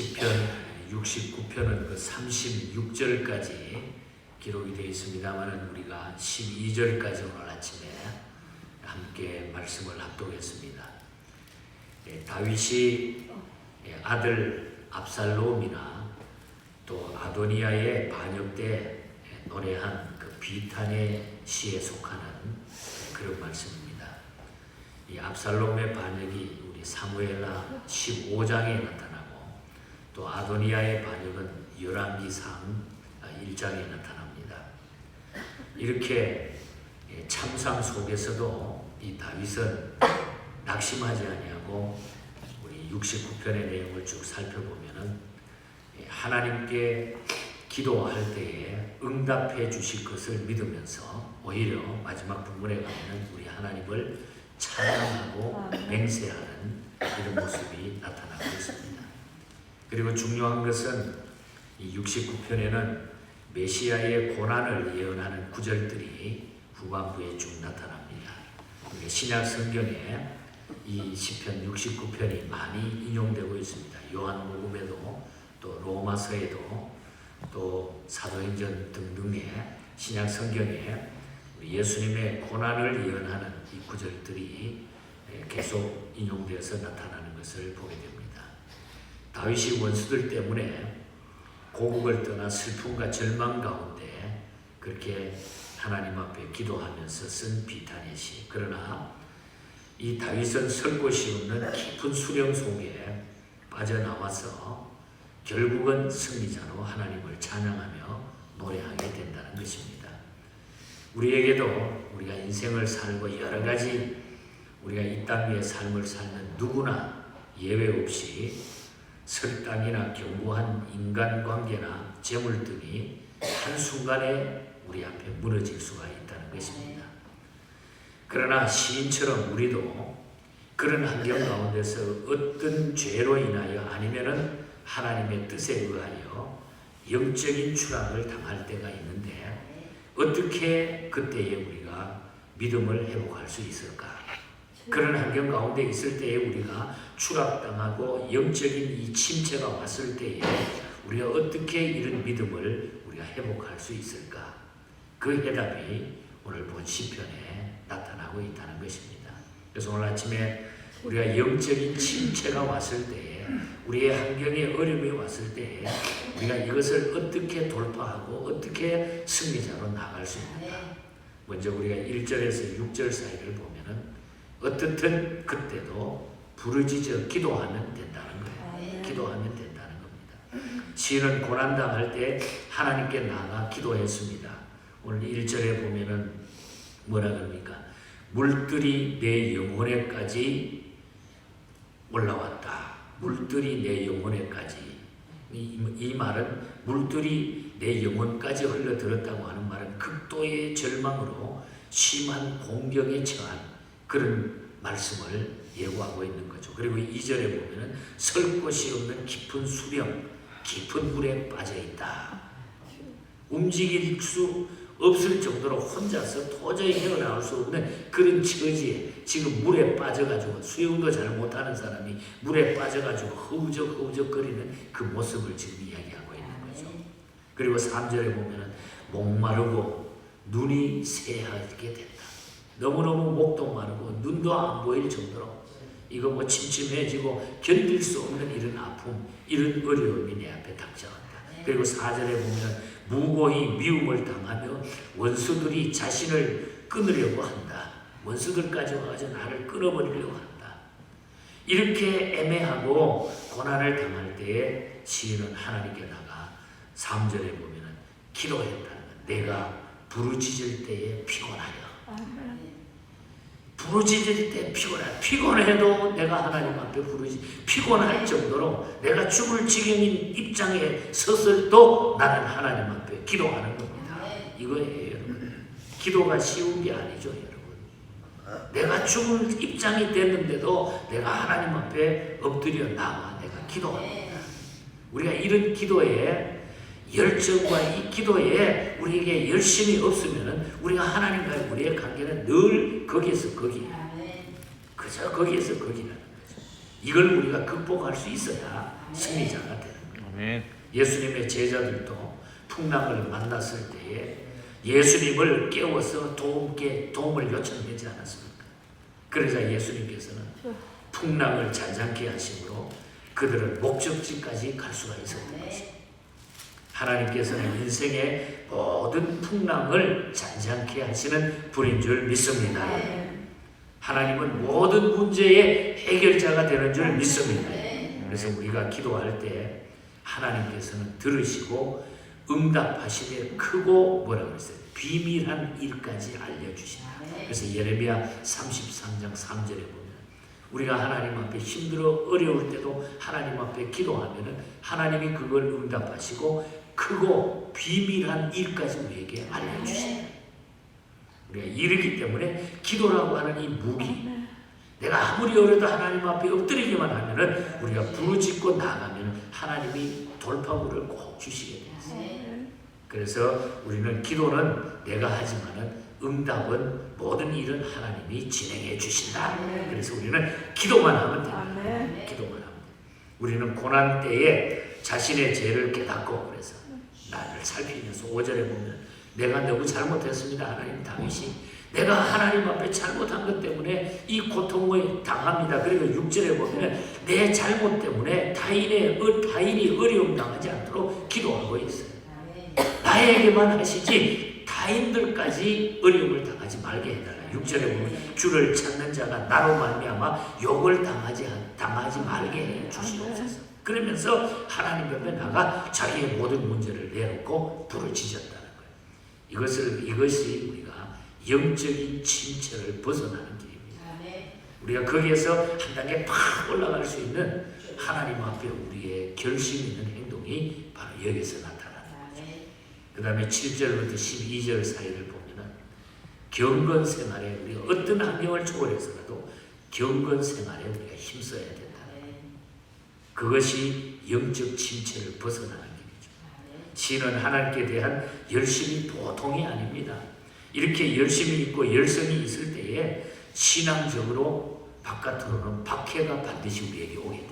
시편 69편은 그 36절까지 기록이 되어 있습니다만 우리가 12절까지 오늘 아침에 함께 말씀을 합독했습니다. 다윗이 아들 압살롬이나 또 아도니아의 반역 때 노래한 그 비탄의 시에 속하는 그런 말씀입니다. 이 압살롬의 반역이 우리 사무엘하 15장에 나타나고 또 아도니아의 반역은 열왕기상 1장에 나타납니다. 이렇게 참상 속에서도 이 다윗은 낙심하지 아니하고 우리 69편의 내용을 쭉 살펴보면은 하나님께 기도할 때에 응답해 주실 것을 믿으면서 오히려 마지막 부분에 가면은 우리 하나님을 찬양하고 맹세하는 이런 모습이 나타나고 있습니다. 그리고 중요한 것은 이 69편에는 메시아의 고난을 예언하는 구절들이 후반부에 쭉 나타납니다. 신약 성경에 이 시편 69편이 많이 인용되고 있습니다. 요한복음에도 또 로마서에도 또 사도행전 등등의 신약 성경에 예수님의 고난을 예언하는 이 구절들이 계속 인용되어서 나타나는 것을 보게 됩니다. 다윗이 원수들 때문에 고국을 떠나 슬픔과 절망 가운데 그렇게 하나님 앞에 기도하면서 쓴 비탄의 시. 그러나 이 다윗은 설 곳이 없는 깊은 수령 속에 빠져나와서 결국은 승리자로 하나님을 찬양하며 노래하게 된다는 것입니다. 우리에게도 우리가 인생을 살고 여러 가지 우리가 이 땅 위의 삶을 살는 누구나 예외 없이 설당이나 견고한 인간관계나 재물 등이 한순간에 우리 앞에 무너질 수가 있다는 것입니다. 그러나 시인처럼 우리도 그런 환경 가운데서 어떤 죄로 인하여 아니면은 하나님의 뜻에 의하여 영적인 추락을 당할 때가 있는데 어떻게 그때에 우리가 믿음을 회복할 수 있을까? 그런 환경 가운데 있을 때에 우리가 추락당하고 영적인 이 침체가 왔을 때에 우리가 어떻게 이런 믿음을 우리가 회복할 수 있을까? 그 해답이 오늘 본 시편에 나타나고 있다는 것입니다. 그래서 오늘 아침에 우리가 영적인 침체가 왔을 때에 우리의 환경에 어려움이 왔을 때에 우리가 이것을 어떻게 돌파하고 어떻게 승리자로 나갈 수 있는가? 먼저 우리가 1절에서 6절 사이를 보면은 어떻든 그때도 부르짖어 기도하면 된다는 거예요. 기도하면 된다는 겁니다. 시인은 고난당할 때 하나님께 나아가 기도했습니다. 오늘 1절에 보면은 뭐라 그럽니까? 물들이 내 영혼에까지 올라왔다. 물들이 내 영혼에까지. 이 말은 물들이 내 영혼까지 흘러들었다고 하는 말은 극도의 절망으로 심한 공경에 처한 그런 말씀을 예고하고 있는 거죠. 그리고 2절에 보면은 설 곳이 없는 깊은 수령, 깊은 물에 빠져 있다. 움직일 수 없을 정도로 혼자서 도저히 헤어나올 수 없는 그런 처지에 지금 물에 빠져가지고 수영도 잘 못하는 사람이 물에 빠져가지고 허우적거리는 그 모습을 지금 이야기하고 있는 거죠. 그리고 3절에 보면은 목마르고 눈이 새하게 된다. 너무너무 목도 마르고 눈도 안 보일 정도로 이거 뭐 침침해지고 견딜 수 없는 이런 아픔, 이런 어려움이 내 앞에 닥쳐간다. 그리고 4절에 보면 무고히 미움을 당하며 원수들이 자신을 끊으려고 한다. 원수들까지 와가지고 나를 끊어버리려고 한다. 이렇게 애매하고 고난을 당할 때에 시인은 하나님께 나가 3절에 보면 기도했다는 것. 내가 부르짖을 때에 피곤하여. 부르짖을 때 피곤해도 내가 하나님 앞에 피곤할 정도로 내가 죽을 지경인 입장에 섰을도 나는 하나님 앞에 기도하는 겁니다. 이거예요, 여러분. 기도가 쉬운 게 아니죠, 여러분. 내가 죽을 입장이 됐는데도 내가 하나님 앞에 엎드려 나와 내가 기도합니다. 우리가 이런 기도에 열정과 이 기도에 우리에게 열심이 없으면 우리가 하나님과의 우리의 관계는 늘 거기에서 거기야. 그저 거기에서 거기라는 거죠. 이걸 우리가 극복할 수 있어야 승리자가 되는 아멘. 예수님의 제자들도 풍랑을 만났을 때에 예수님을 깨워서 도움을 요청하지 않았습니까? 그러자 예수님께서는 풍랑을 잔잔케 하심으로 그들은 목적지까지 갈 수가 있었던 것입니다. 하나님께서는 인생의 모든 풍랑을 잔잔케 하시는 분인 줄 믿습니다. 하나님은 모든 문제의 해결자가 되는 줄 믿습니다. 그래서 우리가 기도할 때 하나님께서는 들으시고 응답하시되 크고 뭐라고 그랬어요? 비밀한 일까지 알려주신다. 그래서 예레미야 33장 3절에 보면 우리가 하나님 앞에 힘들어 어려울 때도 하나님 앞에 기도하면은 하나님이 그걸 응답하시고 크고 비밀한 일까지 우리에게 알려주신다. 우리가 이르기 때문에 기도라고 하는 이 무기, 내가 아무리 어려도 하나님 앞에 엎드리기만 하면은 우리가 부르짖고 나가면 하나님이 돌파구를 꼭 주시게 됩니다. 그래서 우리는 기도는 내가 하지만은 응답은 모든 일은 하나님이 진행해 주신다. 그래서 우리는 기도만 하면 됩니다. 기도만 하면 됩니다. 우리는 고난 때에 자신의 죄를 깨닫고 그래서 나를 살피면서 5절에 보면 내가 너무 잘못했습니다. 하나님 다윗이 내가 하나님 앞에 잘못한 것 때문에 이 고통을 당합니다. 그리고 6절에 보면 내 잘못 때문에 타인이 어려움 당하지 않도록 기도하고 있어요. 나에게만 하시지 타인들까지 어려움을 당하지 말게 해달라. 6절에 보면 주를 찾는 자가 나로 말미암아 욕을 당하지 말게 해 주시옵소서. 그러면서 하나님 옆에 나가 자기의 모든 문제를 내놓고 부르짖었다는 거예요. 이것이 우리가 영적인 침체를 벗어나는 길입니다. 우리가 거기에서 한 단계 팍 올라갈 수 있는 하나님 앞에 우리의 결심 있는 행동이 바로 여기서 나타납니다. 그 다음에 7절부터 12절 사이를 보면은 경건 생활에 우리가 어떤 환경을 초월해서라도 경건 생활에 우리가 힘써야 된다. 그것이 영적 침체를 벗어나는 길이죠. 신은 하나님께 대한 열심이 보통이 아닙니다. 이렇게 열심이 있고 열성이 있을 때에 신앙적으로 바깥으로는 박해가 반드시 우리에게 오게 돼요.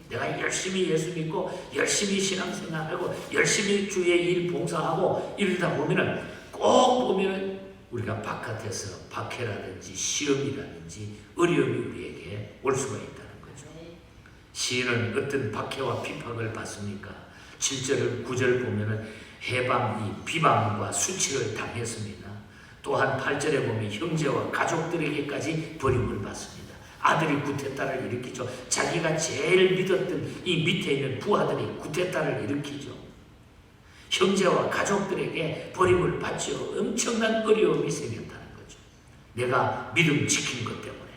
내가 열심히 예수 믿고 열심히 신앙생활하고 열심히 주의 일 봉사하고 이러다 보면은 꼭 보면은 우리가 바깥에서 박해라든지 시험이라든지 어려움이 우리에게 올 수가 있다는 거죠. 시인은 어떤 박해와 비박을 받습니까? 7절 9절 보면은 해방이 비방과 수치를 당했습니다. 또한 8절에 보면 형제와 가족들에게까지 버림을 받습니다. 아들이 구테타를 일으키죠. 자기가 제일 믿었던 이 밑에 있는 부하들이 구테타를 일으키죠. 형제와 가족들에게 버림을 받죠. 엄청난 어려움이 생겼다는 거죠. 내가 믿음 지킨 것 때문에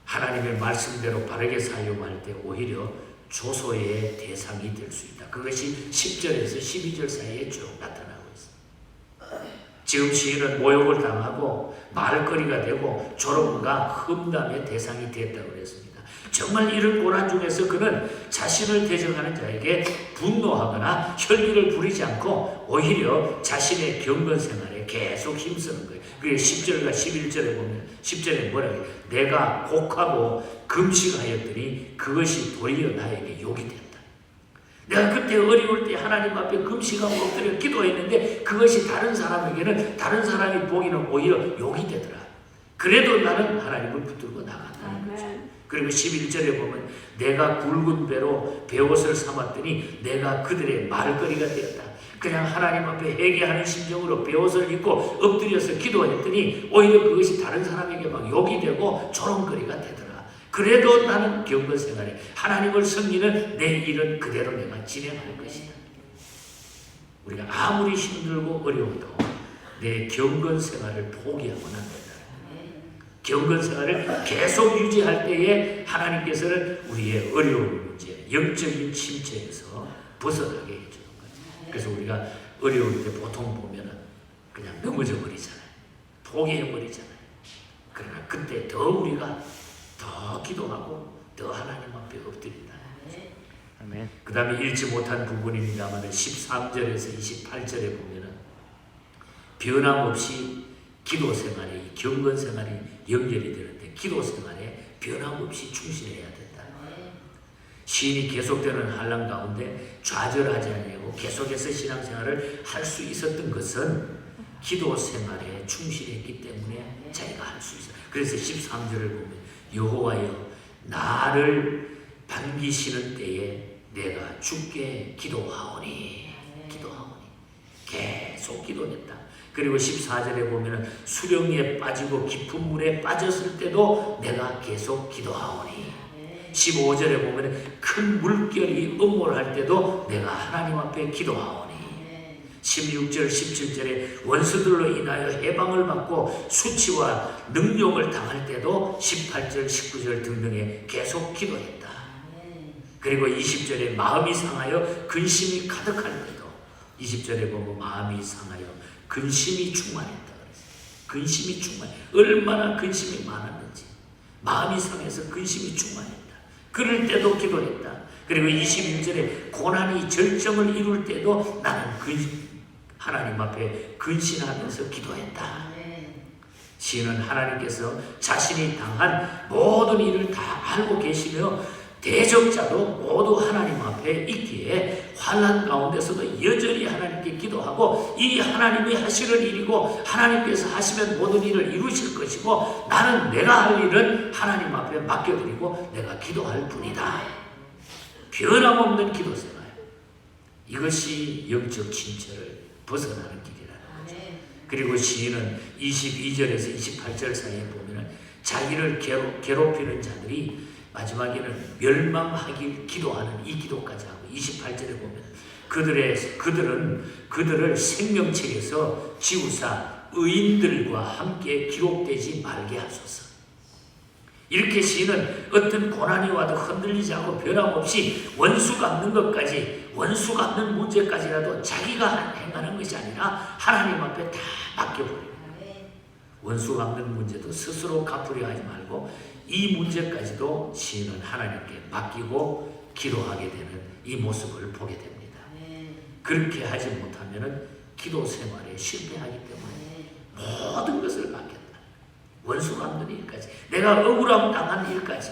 하나님의 말씀대로 바르게 사용할 때 오히려 조소의 대상이 될 수 있다. 그것이 10절에서 12절 사이에 쭉 나타나고 있습니다. 지금 시인은 모욕을 당하고 말거리가 되고 조롱과 험담의 대상이 됐다고 그랬습니다. 정말 이런 고난 중에서 그는 자신을 대적하는 자에게 분노하거나 혈기를 부리지 않고 오히려 자신의 경건 생활에 계속 힘쓰는 거예요. 그게 10절과 11절에 보면 10절에 뭐라고 해요? 내가 곡하고 금식하였더니 그것이 도리어 나에게 욕이 된다. 내가 그때 어려울 때 하나님 앞에 금식하고 엎드려 기도했는데 그것이 다른 사람에게는 다른 사람이 보기는 오히려 욕이 되더라. 그래도 나는 하나님을 붙들고 나간다는 거죠. 그리고 11절에 보면 내가 굵은 배로 베옷을 삼았더니 내가 그들의 말거리가 되었다. 그냥 하나님 앞에 회개하는 심정으로 베옷을 입고 엎드려서 기도했더니 오히려 그것이 다른 사람에게 막 욕이 되고 조롱거리가 되더라. 그래도 나는 경건 생활에 하나님을 섬기는 내 일은 그대로 내가 진행할 것이다. 우리가 아무리 힘들고 어려워도 내 경건 생활을 포기하고는 안 된다. 경건 생활을 계속 유지할 때에 하나님께서는 우리의 어려운 문제, 영적인 침체에서 벗어나게 해주는 거죠. 그래서 우리가 어려울 때 보통 보면은 그냥 넘어져 버리잖아요. 포기해 버리잖아요. 그러나 그때 더 우리가 더 기도하고 더 하나님 앞에 엎드린다. 아멘. 그 다음에 읽지 못한 부분입니다만 13절에서 28절에 보면은 변함없이 기도 생활에 경건 생활이 연결이 되는데 기도 생활에 변함없이 충실해야 된다. 시인이 계속되는 환란 가운데 좌절하지 아니하고 계속해서 신앙생활을 할 수 있었던 것은 기도 생활에 충실했기 때문에 자기가 할 수 있어요. 그래서 13절을 보면 여호와여 나를 반기시는 때에 내가 주께 기도하오니 계속 기도했다. 그리고 14절에 보면 수령에 빠지고 깊은 물에 빠졌을 때도 내가 계속 기도하오니 15절에 보면 큰 물결이 음모할 때도 내가 하나님 앞에 기도하오니 16절 17절에 원수들로 인하여 해방을 받고 수치와 능욕을 당할 때도 18절 19절 등등에 계속 기도했다. 그리고 20절에 마음이 상하여 근심이 가득할 때도 20절에 보면 마음이 상하여 근심이 충만했다. 근심이 충만해. 얼마나 근심이 많았는지 마음이 상해서 근심이 충만했다. 그럴 때도 기도했다. 그리고 21절에 고난이 절정을 이룰 때도 나는 하나님 앞에 근신하면서 기도했다. 시인은 하나님께서 자신이 당한 모든 일을 다 알고 계시며 대적자도 모두 하나님 앞에 있기에 환난 가운데서도 여전히 하나님께 기도하고 이 하나님이 하시는 일이고 하나님께서 하시면 모든 일을 이루실 것이고 나는 내가 할 일은 하나님 앞에 맡겨드리고 내가 기도할 뿐이다. 변함없는 기도 생활. 이것이 영적 침체를 벗어나는 길이라는 거죠. 그리고 시인은 22절에서 28절 사이에 보면 자기를 괴롭히는 자들이 마지막에는 멸망하길 기도하는 이 기도까지 하고 28절에 보면 그들을 생명책에서 지우사 의인들과 함께 기록되지 말게 하소서. 이렇게 시인은 어떤 고난이 와도 흔들리지 않고 변함없이 원수 갚는 것까지 원수 갚는 문제까지라도 자기가 행하는 것이 아니라 하나님 앞에 다 맡겨버려요. 원수 갚는 문제도 스스로 갚으려 하지 말고 이 문제까지도 시인은 하나님께 맡기고 기도하게 되는 이 모습을 보게 됩니다. 그렇게 하지 못하면 기도 생활에 실패하기 때문에 모든 것을 맡겼다. 원수 갚는 일까지, 내가 억울함 당한 일까지,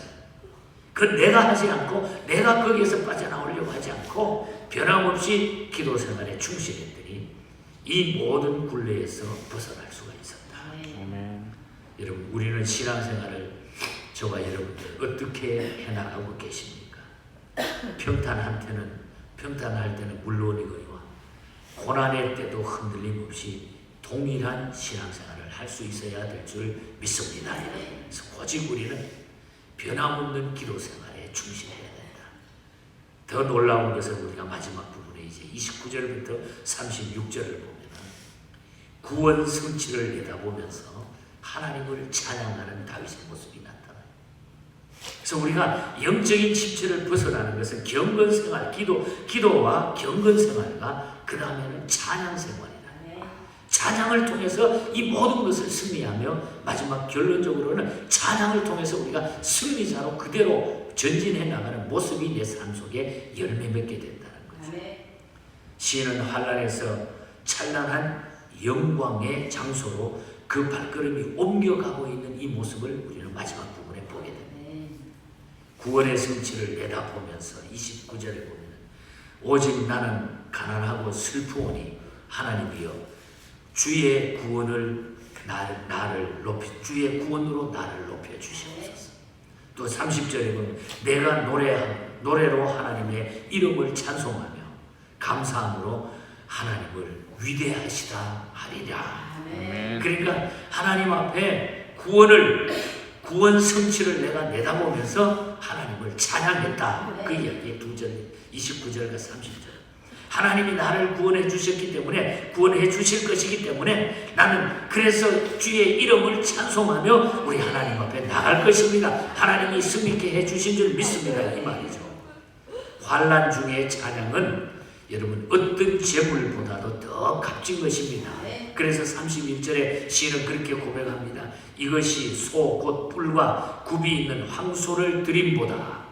그 내가 하지 않고 내가 거기에서 빠져나오려고 하지 않고 변함없이 기도 생활에 충실했더니 이 모든 굴레에서 벗어날 수가 있었다. 여러분, 우리는 신앙생활을 저와 여러분들 어떻게 해나가고 계십니까? 평탄할 때는 물론이거니와 고난의 때도 흔들림 없이 동일한 신앙생활을 할 수 있어야 될 줄 믿습니다. 그래서 오직 우리는 변함없는 기도 생활에 충실해야 된다. 더 놀라운 것은 우리가 마지막 부분에 이제 29절부터 36절을 보면 구원 성취를 내다보면서 하나님을 찬양하는 다윗의 모습이 나타나요. 그래서 우리가 영적인 침체를 벗어나는 것은 경건생활, 기도와 경건생활과 그 다음에는 찬양생활이다. 찬양을 통해서 이 모든 것을 승리하며 마지막 결론적으로는 찬양을 통해서 우리가 승리자로 그대로 전진해 나가는 모습이 내 삶 속에 열매 맺게 된다는 거죠. 시인은 환란에서 찬란한 영광의 장소로 그 발걸음이 옮겨가고 있는 이 모습을 우리는 마지막 부분에 보게 됩니다. 구원의 성취를 내다보면서 29절에 보면 오직 나는 가난하고 슬프오니 하나님이여 주의 구원으로 나를 높여 주시옵소서. 또 30절에 보면 내가 노래로 하나님의 이름을 찬송하며 감사함으로 하나님을 위대하시다 하리라. 그러니까 하나님 앞에 구원 성취를 내가 내다보면서 하나님을 찬양했다. 그 이야기의 29절과 30절. 하나님이 나를 구원해 주셨기 때문에 구원해 주실 것이기 때문에 나는 그래서 주의 이름을 찬송하며 우리 하나님 앞에 나갈 것입니다. 하나님이 승리케 해 주신 줄 믿습니다. 이 말이죠. 환난 중의 찬양은 여러분 어떤 재물보다도 더 값진 것입니다. 그래서 31절에 시인은 그렇게 고백합니다. 이것이 소 곧 뿔과 굽이 있는 황소를 드림보다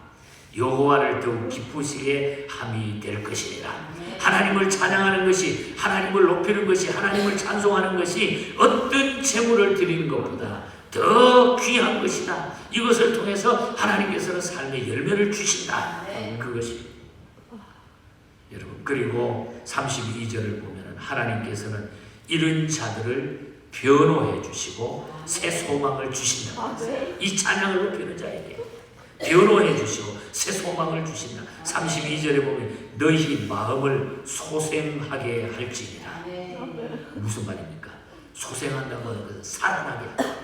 여호와를 더욱 기쁘시게 함이 될 것이니라. 하나님을 찬양하는 것이, 하나님을 높이는 것이, 하나님을 찬송하는 것이 어떤 재물을 드리는 것보다 더 귀한 것이다. 이것을 통해서 하나님께서는 삶의 열매를 주신다. 그것입니다. 여러분, 그리고 32절을 보면 하나님께서는 이런 자들을 변호해 주시고 새 소망을 주신다. 이 찬양을 높이는 자에게 변호해 주시고 새 소망을 주신다. 32절에 보면 너희 마음을 소생하게 할지니라. 무슨 말입니까? 소생한다고 하는 것은 살아나게 한다.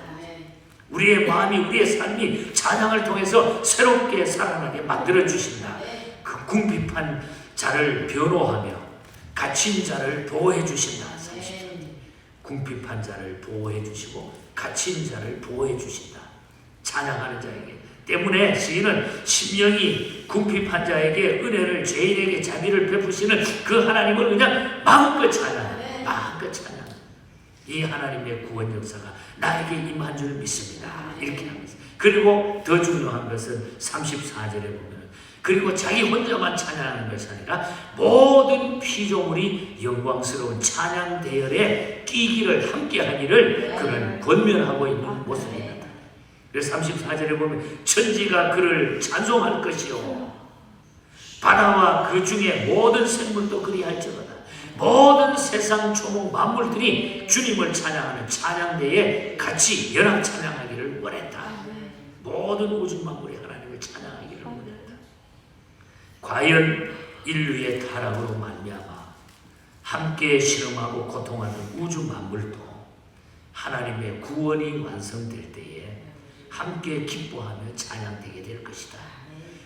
우리의 마음이, 우리의 삶이 찬양을 통해서 새롭게 살아나게 만들어 주신다. 그 궁핍한 자를 변호하며 갇힌 자를 보호해 주신다. 궁핍한 자를 보호해 주시고 갇힌 자를 보호해 주신다. 찬양하는 자에게. 때문에 시인은 심령이 궁핍한 자에게 은혜를, 죄인에게 자비를 베푸시는 그 하나님을 그냥 마음껏 찬양, 마음껏 찬양. 이 하나님의 구원 역사가 나에게 임한 줄 믿습니다. 이렇게 합니다. 그리고 더 중요한 것은 34절에 보면 그리고 자기 혼자만 찬양하는 것이 아니라 모든 피조물이 영광스러운 찬양 대열에 끼기를 함께하기를 그는 권면하고 있는 모습입니다. 그래서 34절에 보면 천지가 그를 찬송할 것이요 바다와 그 중에 모든 생물도 그리할지어다. 모든 세상 초목 만물들이 주님을 찬양하는 찬양대에 같이 연합 찬양하기를 원했다. 모든 우주 만물이 하나님을 찬양하기를 원했다. 과연 인류의 타락으로 말미암아 함께 실험하고 고통하는 우주 만물도 하나님의 구원이 완성될 때에 함께 기뻐하며 찬양되게 될 것이다.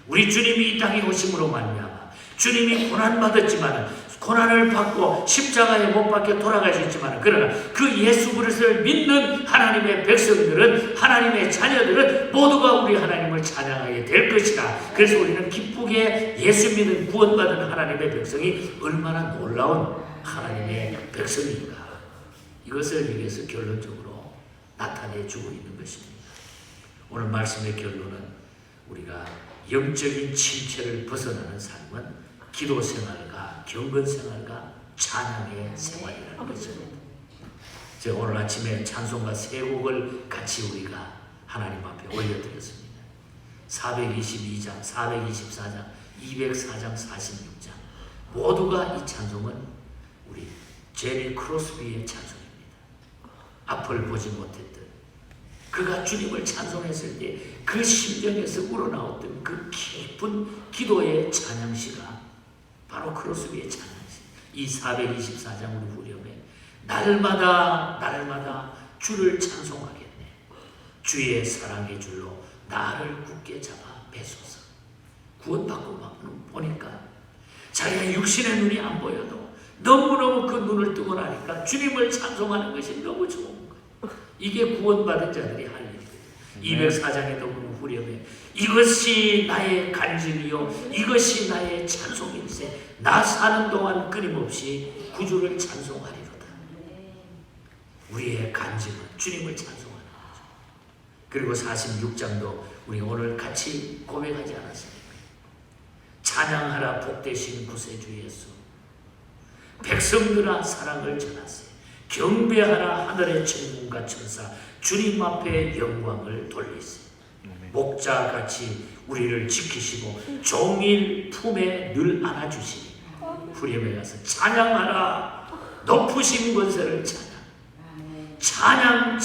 우리 주님이 이 땅에 오심으로 말미암아 주님이 고난받았지만 고난을 받고 십자가에 못 박혀 돌아가셨지만 그러나 그 예수 그리스도를 믿는 하나님의 백성들은, 하나님의 자녀들은 모두가 우리 하나님을 찬양하게 될 것이다. 그래서 우리는 기쁘게 예수 믿는 구원받은 하나님의 백성이 얼마나 놀라운 하나님의 백성인가, 이것을 여기서 결론적으로 나타내주고 있는 것입니다. 오늘 말씀의 결론은 우리가 영적인 침체를 벗어나는 삶은 기도 생활과 경건 생활과 찬양의 생활이라는 것입니다. 제가 오늘 아침에 찬송가 세 곡을 같이 우리가 하나님 앞에 올려드렸습니다. 422장, 424장, 204장, 46장 모두가 이 찬송은 우리 제리 크로스비의 찬송입니다. 앞을 보지 못했던 그가 주님을 찬송했을 때 그 심정에서 우러나왔던 그 깊은 기도의 찬양시가 바로 크로스비의 찬양시. 이 424장 우리 후렴에 날마다 주를 찬송하겠네. 주의 사랑의 줄로 나를 굳게 잡아 매소서. 구원받고 보니까 자기가 육신의 눈이 안 보여도 너무너무 그 눈을 뜨고 나니까 주님을 찬송하는 것이 너무 좋은 거예요. 이게 구원받은 자들이 할 일이거든요. 204장에도 보면 후렴에 이것이 나의 간증이요 이것이 나의 찬송일세. 나 사는 동안 끊임없이 구주를 찬송하리로다. 우리의 간증은 주님을 찬송하는 거죠. 그리고 46장도 우리 오늘 같이 고백하지 않았습니까? 찬양하라 복되신 구세주 예수. 백성들아 사랑을 전하세. 경배하라 하늘의 천군과 천사. 주님 앞에 영광을 돌리세. 목자같이 우리를 지키시고 종일 품에 늘 안아주시니 후렴에 가서 찬양하라 높으신 권세를 찬양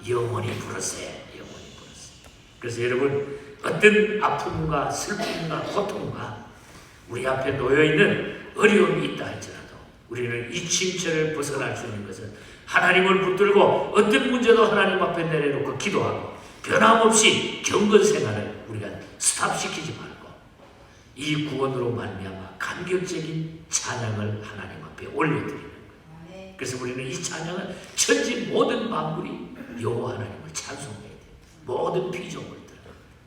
영원히 부르세. 그래서 여러분 어떤 아픔과 슬픔과 고통과 우리 앞에 놓여있는 어려움이 있다 할지라도 우리는 이 침체를 벗어날 수 있는 것은 하나님을 붙들고 어떤 문제도 하나님 앞에 내려놓고 기도하고 변함없이 경건 생활을 우리가 스탑시키지 말고 이 구원으로 말미암아 감격적인 찬양을 하나님 앞에 올려드리는 거예요. 그래서 우리는 이 찬양은 천지 모든 만물이 여호와 하나님을 찬송해야 돼요. 모든 피조물들.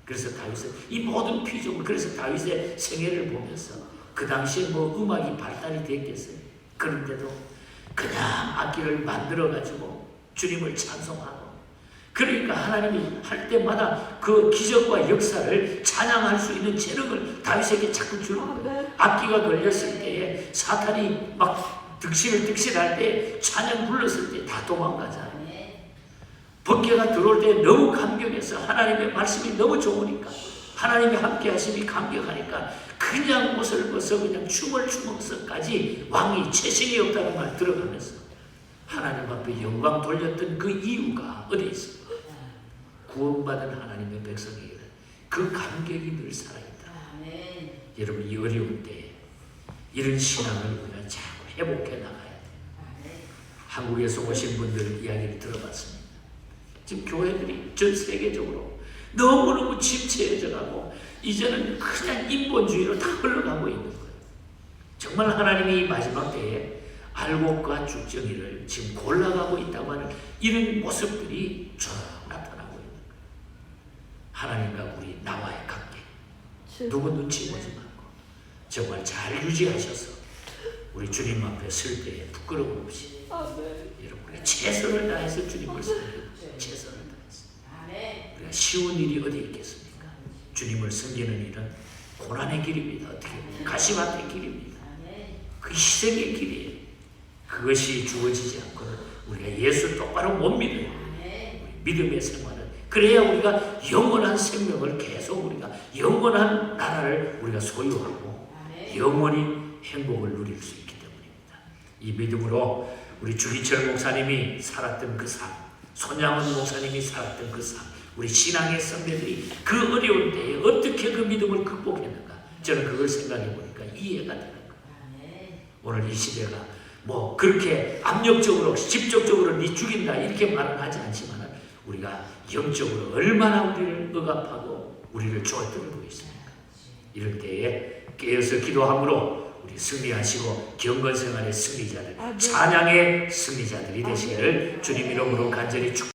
그래서 다윗은 이 모든 피조물, 그래서 다윗의 생애를 보면서 그 당시에 뭐 음악이 발달이 됐겠어요. 그런데도 그냥 악기를 만들어가지고 주님을 찬송하고, 그러니까 하나님이 할 때마다 그 기적과 역사를 찬양할 수 있는 재능을 다윗에게 자꾸 주는 거예요. 악기가 걸렸을 때에 사탄이 막 득실할 때 찬양 불렀을 때 다 도망가잖아요. 법궤가 들어올 때 너무 감격해서 하나님의 말씀이 너무 좋으니까 하나님의 함께 하심이 감격하니까 그냥 옷을 벗어 그냥 춤을 추면서까지 왕이 최신이 없다는 말 들어가면서 하나님 앞에 영광 돌렸던 그 이유가 어디에 있어? 구원받은 하나님의 백성에게는 그 감격이 늘 살아있다. 여러분 이 어려운 때에 이런 신앙을 우리가 자꾸 회복해 나가야 돼. 한국에서 오신 분들 이야기를 들어봤습니다. 지금 교회들이 전 세계적으로 너무너무 침체해져 가고 이제는 그냥 인본주의로 다 흘러가고 있는 거예요. 정말 하나님이 이 마지막 때에 알곡과 죽정이를 지금 골라가고 있다고 하는 이런 모습들이 쭉 나타나고 있는 거예요. 하나님과 우리 나와의 관계 누구 눈치 보지 말고 정말 잘 유지하셔서 우리 주님 앞에 설 때에 부끄러움 없이 여러분의 최선을 다해서 주님을 섬기고 최선을 다해서 우리가 쉬운 일이 어디 있겠습니까? 주님을 섬기는 일은 고난의 길입니다. 어떻게 가시밭의 길입니다. 그 희생의 길이에요. 그것이 주어지지 않고는 우리가 예수 똑바로 못 믿어요. 우리 믿음의 생활은 그래야 우리가 영원한 생명을 계속 우리가 영원한 나라를 우리가 소유하고 영원히 행복을 누릴 수 있기 때문입니다. 이 믿음으로 우리 주기철 목사님이 살았던 그 삶, 손양원 목사님이 살았던 그 삶, 우리 신앙의 선배들이 그 어려운 때에 어떻게 그 믿음을 극복했는가 저는 그걸 생각해 보니까 이해가 되는 거예요. 오늘 이 시대가 뭐 그렇게 압력적으로 직접적으로 네 죽인다 이렇게 말은 하지 않지만 우리가 영적으로 얼마나 우리를 억압하고 우리를 조아뜨리고 있습니까? 이럴 때에 깨어서 기도함으로 우리 승리하시고 경건생활의 승리자들, 찬양의 승리자들이 되시기를 주님 이름으로 간절히 축복합니다.